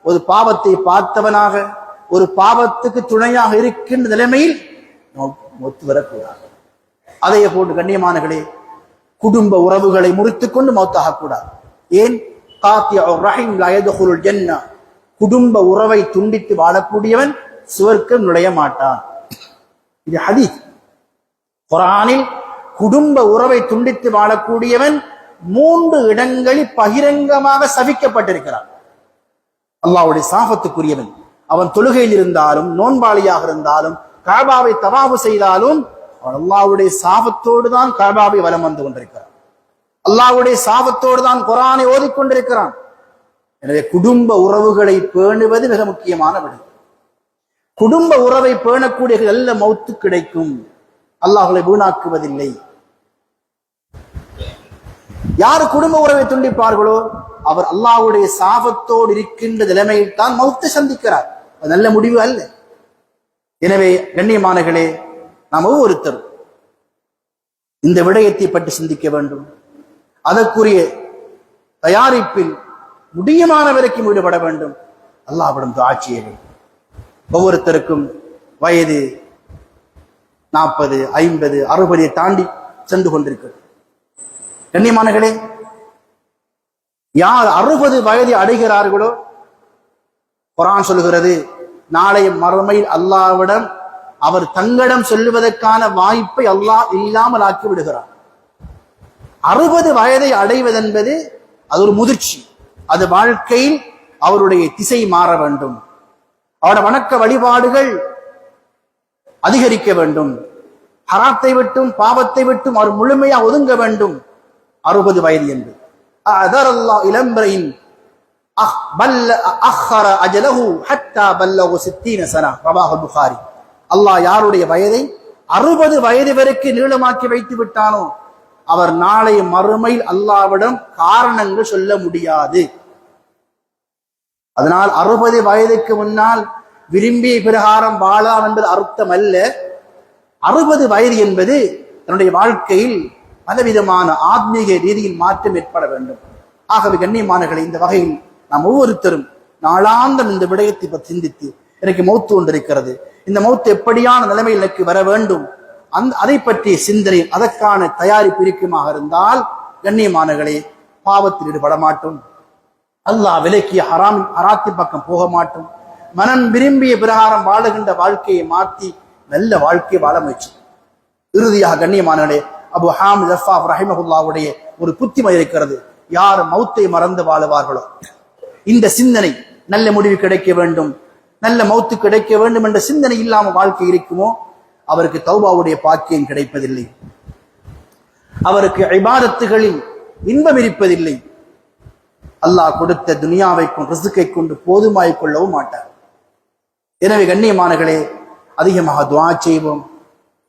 ஒரு பாவத்தை பார்த்தவனாக, ஒரு பாவத்துக்கு துணையாக இருக்கின்ற நிலைமையில் மௌத்து வரக்கூடாது. அதையே போன்று கண்ணியமானவர்களே, குடும்ப உறவுகளை முறித்துக் கொண்டு மௌத்தாக கூடாது. ஏன்? குடும்ப உறவை துண்டித்து வாழக்கூடியவன் சுவர்க்கம் நுழைய மாட்டான். இது ஹதீஸ். குர்ஆனில் குடும்ப உறவை துண்டித்து வாழக்கூடியவன் 3 இடங்களில் பகிரங்கமாக சபிக்கப்பட்டிருக்கிறான். அல்லாஹ்வுடைய சாபத்துக்குரியவன். அவன் தொழுகையில் இருந்தாலும் நோன்பாளியாக இருந்தாலும் காபாவை தவாஃப் செய்தாலும் அவன் அல்லாஹ்வுடைய சாபத்தோடு தான் காபாவை வலம் வந்து கொண்டிருக்கிறான். அல்லாஹ்வுடைய சாபத்தோடு தான் குர்ஆனை ஓதிக்கொண்டிருக்கிறான். எனவே குடும்ப உறவுகளை பேணுவது மிக முக்கியமான விடயம். குடும்ப உறவை பேணக்கூடிய நல்ல மௌத்து கிடைக்கும். அல்லாஹ்வை வீணாக்குவதில்லை. யார் குடும்ப உறவை துண்டிப்பார்களோ அவர் அல்லாஹ்வுடைய சாபத்தோடு இருக்கின்ற நிலைமையில் தான் மௌத்தை சந்திக்கிறார். அது நல்ல முடிவு அல்ல. எனவே கண்ணியமானவர்களே, நாம் ஒவ்வொருத்தரும் இந்த விடயத்தை பற்றி சிந்திக்க வேண்டும். அதற்குரிய தயாரிப்பில் முடியுமான வரைக்கும் ஈடுபட வேண்டும். அல்லாஹ்விடம் துஆ செய்ய வேண்டும். ஒவ்வொருத்தருக்கும் வயது 40, 50, 60 தாண்டி சென்று கொண்டிருக்கிறது. கண்ணியமானவர்களே, யார் 60 வயதை அடைகிறார்களோ குர்ஆன் சொல்கிறது, நாளைய மறுமையில் அல்லாஹ்விடம் அவர் தங்களிடம் சொல்லுவதற்கான வாய்ப்பை அல்லாஹ் இல்லாமல் ஆக்கி விடுகிறார். 60 வயதை அடைவதென்பது அது ஒரு முதிர்ச்சி. அது வாழ்க்கையில் அவருடைய திசை மாற வேண்டும். அவருடைய வணக்க வழிபாடுகள் அதிகரிக்க வேண்டும். ஹராத்தை விட்டும் பாவத்தை விட்டும் அவர் முழுமையாக ஒதுங்க வேண்டும். 60 வயது என்று இளம்பரையின் அல்லாஹ் யாருடைய வயதை 60 வயது வரைக்கும் நீளமாக்கி வைத்து விட்டானோ அவர் நாளை மறுமையில் அல்லாஹ்விடம் காரணங்கள் சொல்ல முடியாது. அதனால் 60 வயதுக்கு முன்னால் விரும்பிய பிரகாரம் வாழலாம் என்பது அர்த்தம் அல்ல. 60 வயது என்பது தன்னுடைய வாழ்க்கையில் பலவிதமான ஆத்மீக ரீதியில் மாற்றம் ஏற்பட வேண்டும். ஆகவே கண்ணியமானவர்களே, இந்த வகையில் நாம் ஒவ்வொருத்தரும் நாளாந்தம் இந்த விடயத்தை பற்றி சிந்தித்து, எனக்கு மௌத்து கொண்டிருக்கிறது, இந்த மௌத்து எப்படியான நிலைமையில் எனக்கு வர வேண்டும், அதை பற்றிய சிந்தனை, அதற்கான தயாரிப்பு இருக்குமாக இருந்தால் கண்ணியமானவர்களே, பாவத்தில் ஈடுபட மாட்டோம். அல்லாஹ் விலக்கிய ஹராத்தின் பக்கம் போக மாட்டோம். மனம் விரும்பிய பிரகாரம் வாழுகின்ற வாழ்க்கையை மாற்றி நல்ல வாழ்க்கையை வாழ முயற்சி. இறுதியாக கண்ணியமானவர்களே, அபு ஹாமித் ஜஃபார் ரஹிமஹுல்லாஹ்வுடைய ஒரு புத்திமதி இருக்கிறது. யார் மௌத்தை மறந்து வாழுவார்களோ, இந்த சிந்தனை நல்ல முடிவு கிடைக்க வேண்டும், நல்ல மௌத்து கிடைக்க வேண்டும் என்ற சிந்தனை இல்லாம வாழ்க்கை இருக்குமோ அவருக்கு தௌபாவுடைய பாக்கியம் கிடைப்பதில்லை, அவருக்கு இபாதத்துகளில் இன்பம் இருப்பதில்லை. அல்லாஹ் கொடுத்த துனியாவைக்கும் ரிஸ்கை கொண்டு போதுமாய் கொள்ளவும் மாட்டார். எனவே கண்ணியமானவர்களே, அதிகமாக துஆ செய்வோம்.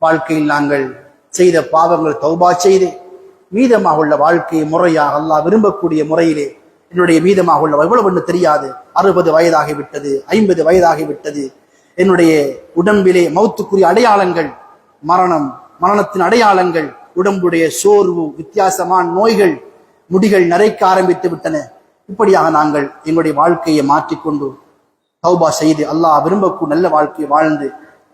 வாழ்க்கையில் நாங்கள் செய்த பாவங்கள் தௌபா செய்து மீதமாக உள்ள வாழ்க்கையை முறையாக அல்லாஹ் விரும்பக்கூடிய முறையிலே என்னுடைய மீதமாக உள்ள எவ்வளவு ஒன்று தெரியாது, 60 வயதாகிவிட்டது, 50 வயதாகிவிட்டது, என்னுடைய உடம்பிலே மௌத்துக்குரிய அடையாளங்கள், மரணத்தின் அடையாளங்கள், உடம்புடைய சோர்வு, வித்தியாசமான நோய்கள், முடிகள் நரைக்க ஆரம்பித்து விட்டன. இப்படியாக நாங்கள் எங்களுடைய வாழ்க்கையை மாற்றிக்கொண்டு தௌபா செய்து அல்லாஹ் விரும்பக்கூடிய நல்ல வாழ்க்கையை வாழ்ந்து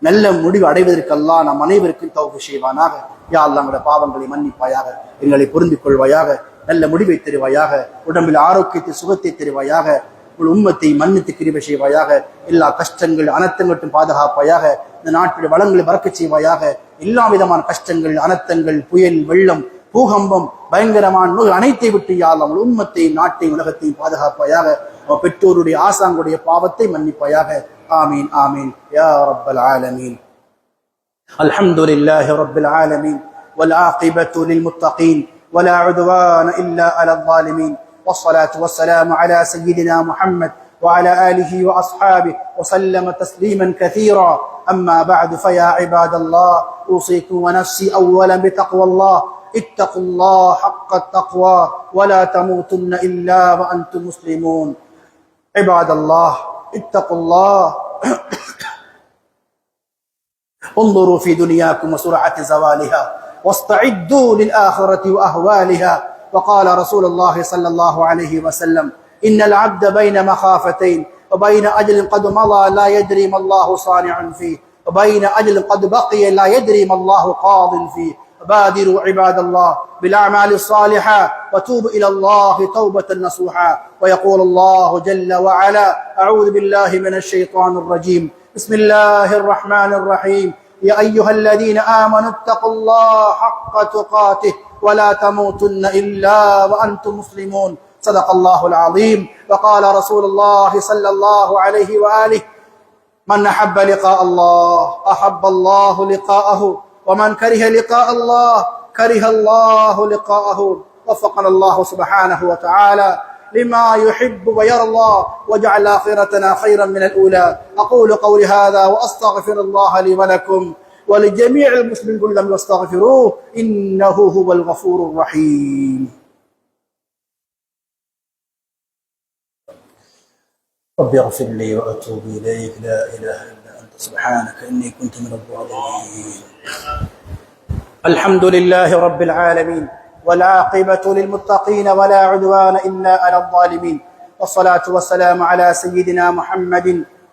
நல்ல முடிவு அடைவதற்கு அல்லாஹ் நம் அனைவருக்கும் தௌஃபீக் செய்வானாக. யா அல்லாஹ் எங்களுடைய பாவங்களை மன்னிப்பாயாக, எங்களை பொருந்திக் கொள்வாயாக, நல்ல முடிவை தருவாயாக, உடம்பில் ஆரோக்கியத்தை சுகத்தை தருவாயாக, உம்மத்தை மன்னித்து கிருபை செய்வாயாக, எல்லா கஷ்டங்கள் அனர்த்தங்கட்டும் பாதுகாப்பாயாக, இந்த நாட்டுடைய வளங்களை பறக்கச் செய்வாயாக, எல்லா விதமான கஷ்டங்கள் அனர்த்தங்கள் புயல் வெள்ளம் பூகம்பம் பயங்கரமான நோய் அனைத்தை விட்டு யா அல்லாஹ் உம்மத்தை நாட்டையும் உலகத்தையும் பாதுகாப்பாயாக, பெற்றோருடைய ஆசாங்களுடைய பாவத்தை மன்னிப்பாயாக. ஆமீன் ஆமீன் யா ரப்பல் ஆலமீன். அல்ஹம்துலில்லாஹி ரப்பில் ஆலமீன் வல் ஆகிபத்து லில் முத்தகீன் வலா உத்வான இல்லா அலல் ஸாலிமீன். والصلاة والسلام على سيدنا محمد وعلى آله وأصحابه وسلم تسليما كثيرا. أما بعد فيا عباد الله أوصيكم ونفسي أولا بتقوى الله. اتقوا الله حق التقوى ولا تموتن إلا وأنتم مسلمون. عباد الله اتقوا الله. انظروا في دنياكم وسرعة زوالها واستعدوا للآخرة وأهوالها. وقال رسول الله صلى الله عليه وسلم إن العبد بين مخافتين وبين أجل قد مضى لا يدري ما الله صانع فيه وبين أجل قد بقي لا يدري ما الله قاض فيه. بادروا عباد الله بالأعمال الصالحة وتوبوا إلى الله توبة نصوحا. ويقول الله جل وعلا أعوذ بالله من الشيطان الرجيم بسم الله الرحمن الرحيم يا أيها الذين آمنوا اتقوا الله حق تقاته ولا تموتن إلا وأنتم مسلمون. صدق الله العظيم. وقال رسول الله صلى الله عليه وآله من أحب لقاء الله أحب الله لقاءه ومن كره لقاء الله كره الله لقاءه. وفقنا الله سبحانه وتعالى لما يحب ويرضى وجعل آخرتنا خيرا من الأولى. أقول قولي هذا وأستغفر الله لي ولكم ولجميع المسلمين كلهم واستغفروه إنه هو الغفور الرحيم. رب اغفر لي وأتوب إليك لا إله إلا أنت سبحانك إني كنت من الظالمين. الحمد لله رب العالمين والعاقبة للمتقين ولا عدوان إلا على الظالمين. والصلاة والسلام على سيدنا محمد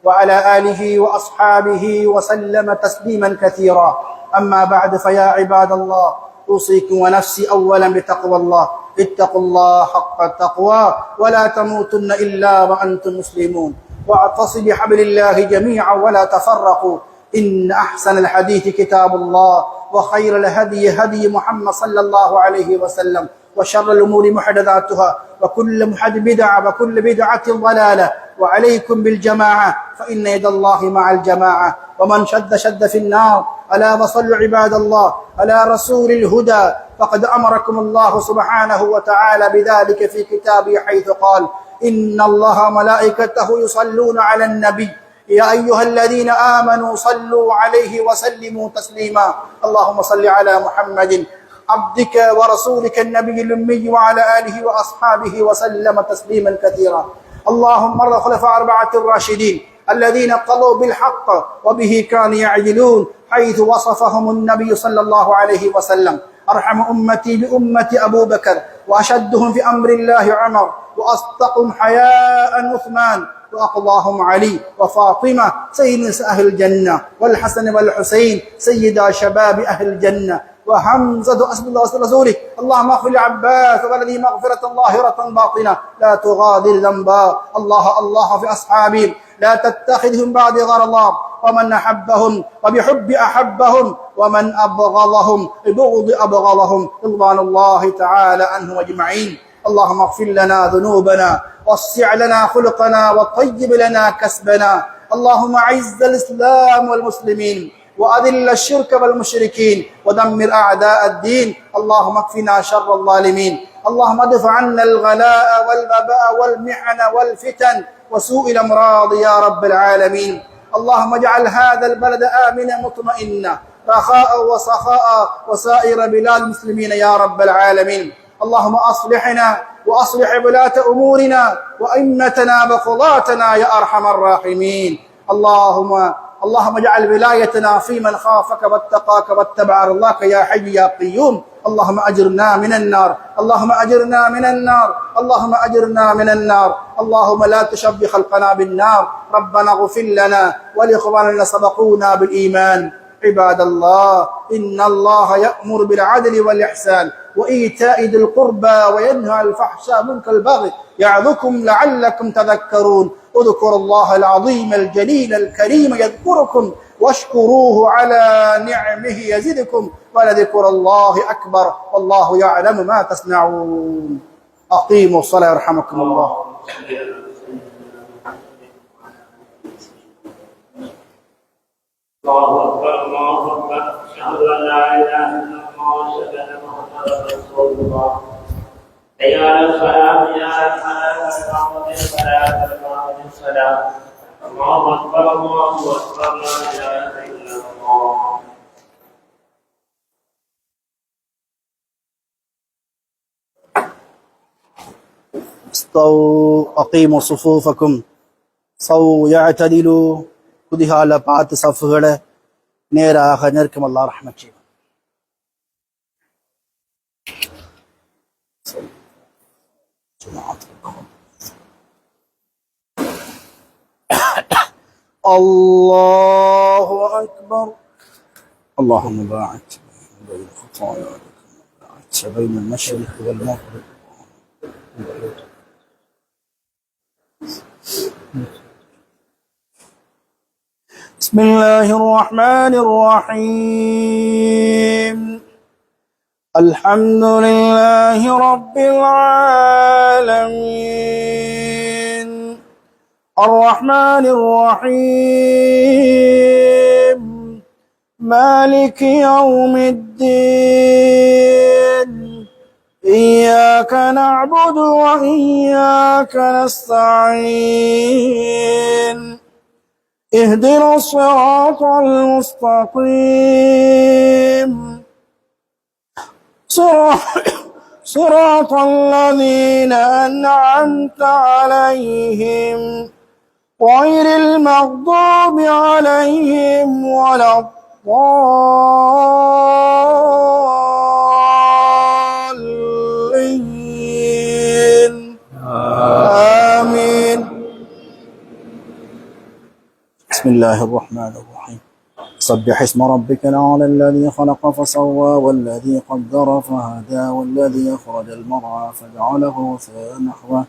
وعلى آله وأصحابه وسلم تسليما كثيرا. أما بعد فيا عباد الله أوصيكم ونفسي أولا بتقوى الله. اتقوا الله حق التقوى ولا تموتن إلا وأنتم مسلمون. واعتصموا بحبل الله جميعا ولا تفرقوا. إن أحسن الحديث كتاب الله وخير الهدي هدي محمد صلى الله عليه وسلم وشر الأمور محدثاتها وكل محدث بدعة وكل بدعة ضلالة. وعليكم بالجماعة فإن يد الله مع الجماعة ومن شد في النار. ألا وصلوا عباد الله على رسول الهدى فقد أمركم الله سبحانه وتعالى بذلك في كتابه حيث قال إن الله ملائكته يصلون على النبي يا أيها الذين آمنوا صلوا عليه وسلموا تسليما. اللهم صل على محمد عبدك ورسولك النبي الأمي وعلى آله وأصحابه وسلم تسليما كثيرا. اللهم ارض الخلفاء الأربعة الراشدين الذين قضوا بالحق وبه كانوا يعدلون حيث وصفهم النبي صلى الله عليه وسلم أرحم أمتي بأمة أبو بكر وأشدهم في أمر الله عمر وأصدقهم حياء عثمان وأقضاهم علي وفاطمة سيد أهل الجنة والحسن والحسين سيدا شباب أهل الجنة وحمزة أسد الله ورسوله. اللهم اغفر لعباس والذي مغفرة ظاهرة باطنة لا تغادر ذنبا. الله في أصحابي لا تتخذهم بعد غرضا. ومن أحبهم وبحب أحبهم ومن أبغضهم ببغض أبغضهم رضوان الله تعالى عنهم أجمعين. اللهم اغفر لنا ذنوبنا ووسع لنا خلقنا وطيب لنا كسبنا. اللهم أعز الإسلام والمسلمين وأذل الشرك والمشركين ودمر أعداء الدين. اللهم اكفنا شر الظالمين. اللهم ادفع عنا الغلاء والوباء والمحن والفتن وسوء الأمراض يا رب العالمين. اللهم اجعل هذا البلد آمنا مطمئنا رخاء وسخاء وسائر بلاد المسلمين يا رب العالمين. اللهم أصلحنا وأصلح ولاة أمورنا وأئمتنا وقضاتنا يا أرحم الراحمين. اللهم اللهم اجعل ولايتنا في من خافك واتقاك واتبع رضاك يا حي يا قيوم. اللهم أجرنا من النار، اللهم أجرنا من النار، اللهم أجرنا من النار. اللهم لا تشبه خلقنا بالنار. ربنا اغفر لنا ولإخواننا سبقونا بالإيمان. عباد الله، إن الله يأمر بالعدل والإحسان وإيتاء ذي القربى وينهى عن الفحشاء والمنكر والبغي يعظكم لعلكم تذكرون. اذكروا الله العظيم الجليل الكريم يذكركم واشكروه على نعمه يزدكم ولذكر الله أكبر والله يعلم ما تصنعون. أقيموا الصلاة يرحمكم الله. الله أكبر الله أكبر أشهد أن لا إله إلا الله وأشهد أن محمدا رسول الله. حي على الصلاة حي على الفلاح قد قامت الصلاة. الله أكبر الله أكبر لا إله إلا الله. استووا أقيموا صفوفكم صووا يعتدلوا. குதிகால பார்த்து சஃப்புகளை நேராக நெருக்கம். அல்லாஹ் ரஹ்மத் செய்வான். الله أكبر. اللهم باعد بين خطايا بين المشرق والمغرب. بسم الله الرحمن الرحيم. الحمد لله رب العالمين الرحمن الرحيم مالك يوم الدين إياك نعبد وإياك نستعين اهدنا الصراط المستقيم صراط الذين أنعمت عليهم غير المغضوب عليهم ولا الضالين. آمين. بسم الله الرحمن الرحيم. سبح اسم ربك الأعلى الذي خلق فسوى والذي قدر فهدى والذي أخرج المرعى فجعله غثاء نحوه.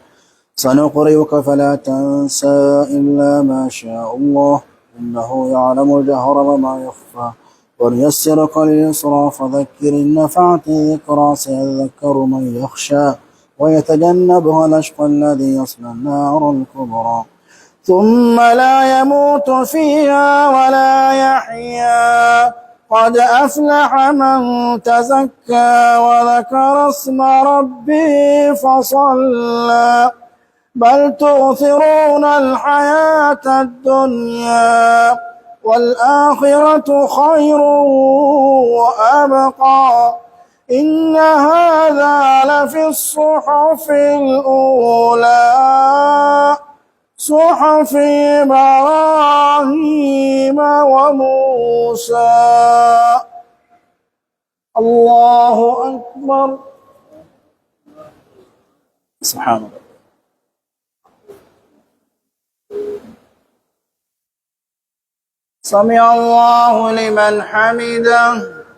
سنقرئك فلا تنسى إلا ما شاء الله إنه يعلم الجهر وما يخفى ونيسرك لليسرى فذكر إن نفعت الذكرى سيذكر من يخشى ويتجنبها الأشقى الذي يصلى النار الكبرى ثم لا يموت فيها ولا يحيا قد أفلح من تزكى وذكر اسم ربه فصلى بل تؤثرون الحياة الدنيا والآخرة خير وأبقى إن هذا لفي الصحف الأولى صحف إبراهيم وموسى. الله أكبر. سبحان الله. سمع الله لمن حمده.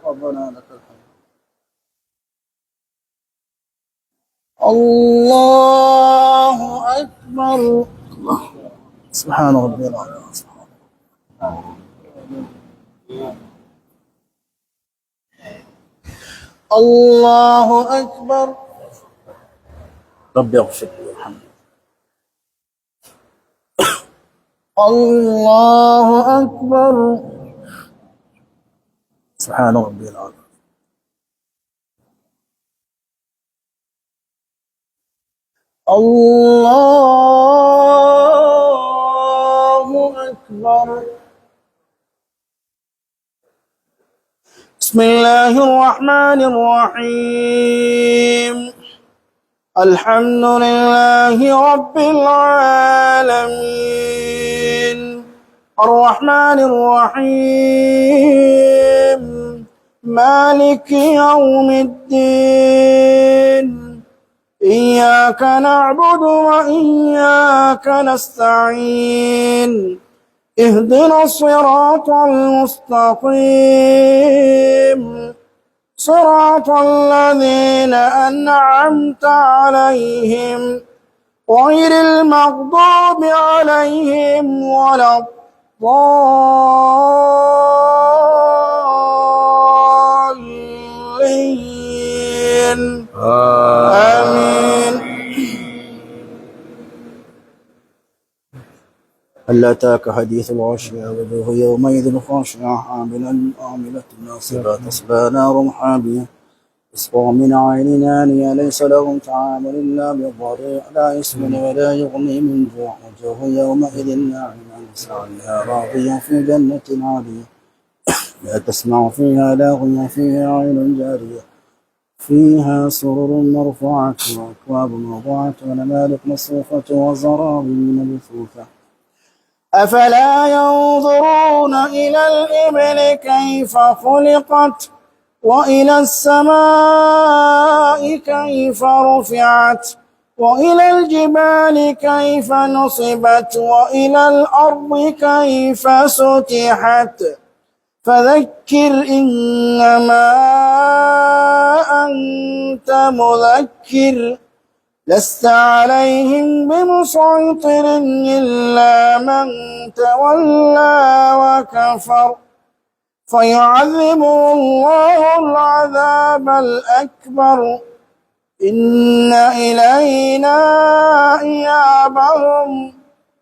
ربنا لك الحمد. الله أكبر. الله. سبحان ربي العظيم. الله أكبر. ربي اغفر لي وارحمني. الله أكبر. سبحان ربي العظيم. الله أكبر. بسم الله الرحمن الرحيم. الحمد لله رب العالمين الرحمن الرحيم مالك يوم الدين إياك نعبد وإياك نستعين اهدنا الصراط المستقيم صراط الذين أنعمت عليهم غير المغضوب عليهم ولا الضالين آمين. هل أتاك حديث الغاشية وجوه يومئذ خاشعة عاملة ناصبة تصلى نار حامية يسقى من عين آنية ليس لهم طعام إلا من ضريع لا يسمن ولا يغني من جوع وجوه يومئذ ناعمة لسعيها راضية في جنة عالية لا تسمع فيها لاغية فيها عين جارية فيها سرر مرفوعة وأكواب موضوعة ونمارق مصفوفة وزرابي مبثوثة أفلا ينظرون إلى الإبل كيف خلقت وإلى السماء كيف رفعت وإلى الجبال كيف نصبت وإلى الأرض كيف سطحت فذكر إنما أنت مذكر لست عليهم بمسيطر إلا من تولى وكفر فيعذبه الله العذاب الأكبر إن إلينا إيابهم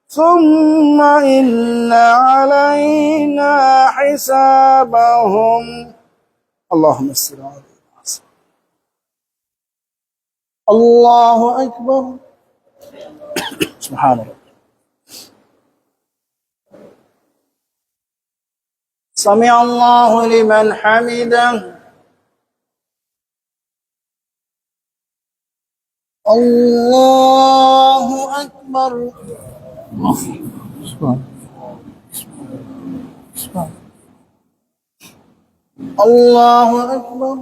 ثم إن علينا حسابهم. اللهم صل على الله أكبر. سبحان الله. سمع الله لمن حمده. الله أكبر. الله أكبر.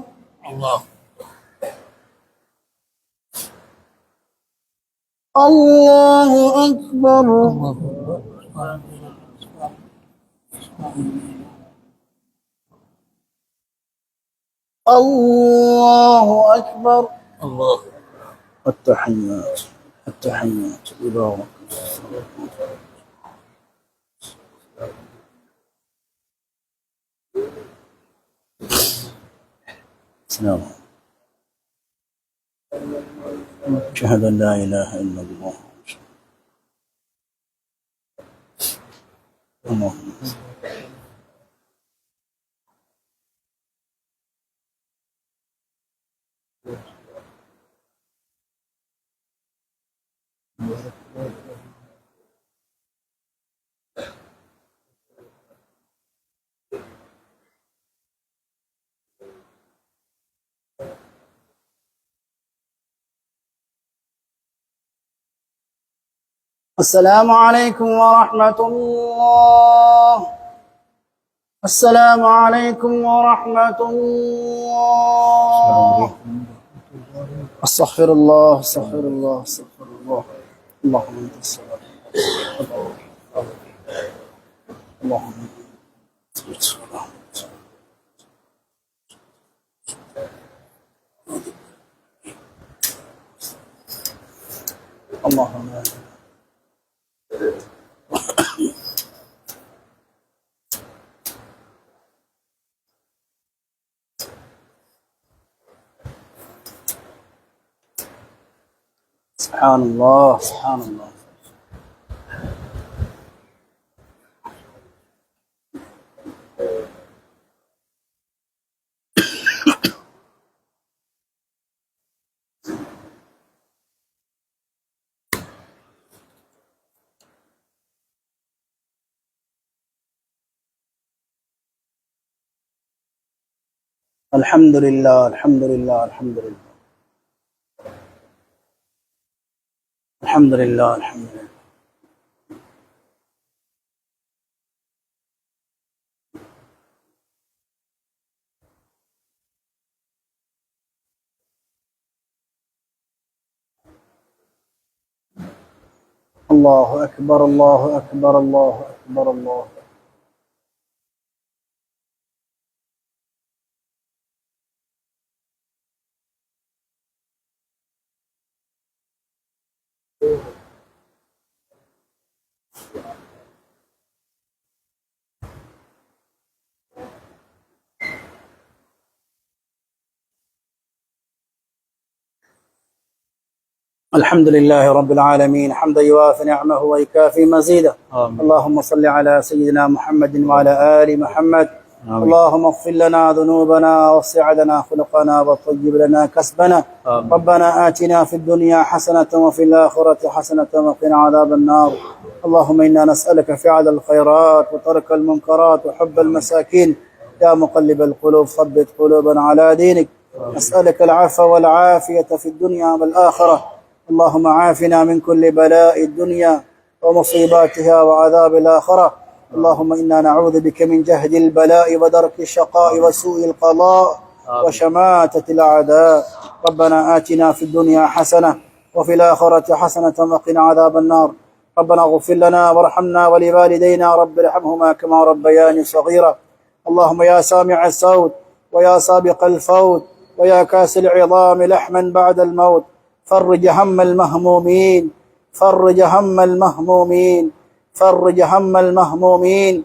الله أكبر. الله أكبر. الله التحيات إلى ربك. السلام عليكم. أشهد أن لا إله إلا الله. اللهم السلام عليكم ورحمة الله. السلام عليكم ورحمة الله. أستغفر الله أستغفر الله أستغفر الله. اللهم أنت السلام. اللهم أنت السلام. اللهم سبحان الله سبحان الله. الحمد لله الحمد لله الحمد لله الحمد لله الحمد لله. الله أكبر الله أكبر الله أكبر الله أكبر. الحمد لله رب العالمين حمدا يوافي نعمه ويكافي مزيده. اللهم صل على سيدنا محمد وعلى آل محمد. اللهم اغفر لنا ذنوبنا ووسع لنا خلقنا وطيب لنا كسبنا. ربنا آتنا في الدنيا حسنة وفي الآخرة حسنة وقنا عذاب النار. اللهم إنا نسألك فعل الخيرات وترك المنكرات وحب المساكين. يا مقلب القلوب ثبت قلوبنا على دينك. نسألك العفو والعافية في الدنيا والآخرة. اللهم عافنا من كل بلاء الدنيا ومصيباتها وعذاب الآخرة. اللهم إنا نعوذ بك من جهد البلاء ودرك الشقاء وسوء القضاء وشماتة الأعداء. ربنا آتنا في الدنيا حسنة وفي الآخرة حسنة وقنا عذاب النار. ربنا اغفر لنا وارحمنا ولوالدينا رب ارحمهما كما ربياني صغيرا. اللهم يا سامع الصوت ويا سابق الفوت ويا كاسي العظام لحما بعد الموت، فرج هم المهمومين، فرج هم المهمومين، فرج هم المهمومين،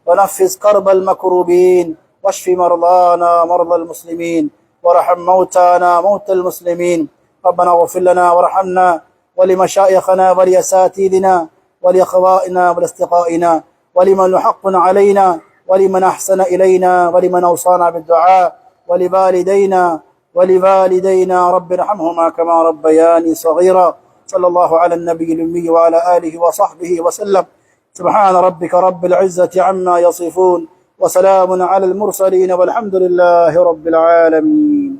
ونفس كرب المكروبين، واشف مرضانا مرضى المسلمين، وارحم موتانا موتى المسلمين. ربنا اغفر لنا وارحمنا ولمشايخنا ولأساتذتنا ولإخوائنا ولأصدقائنا ولمن له حق علينا ولمن أحسن إلينا ولمن أوصانا بالدعاء ولوالدينا رب ارحمهما كما ربياني صغيرا. صلى الله على النبي الأمي وعلى آله وصحبه وسلم. سبحان ربك رب العزة عما يصفون وسلام على المرسلين والحمد لله رب العالمين.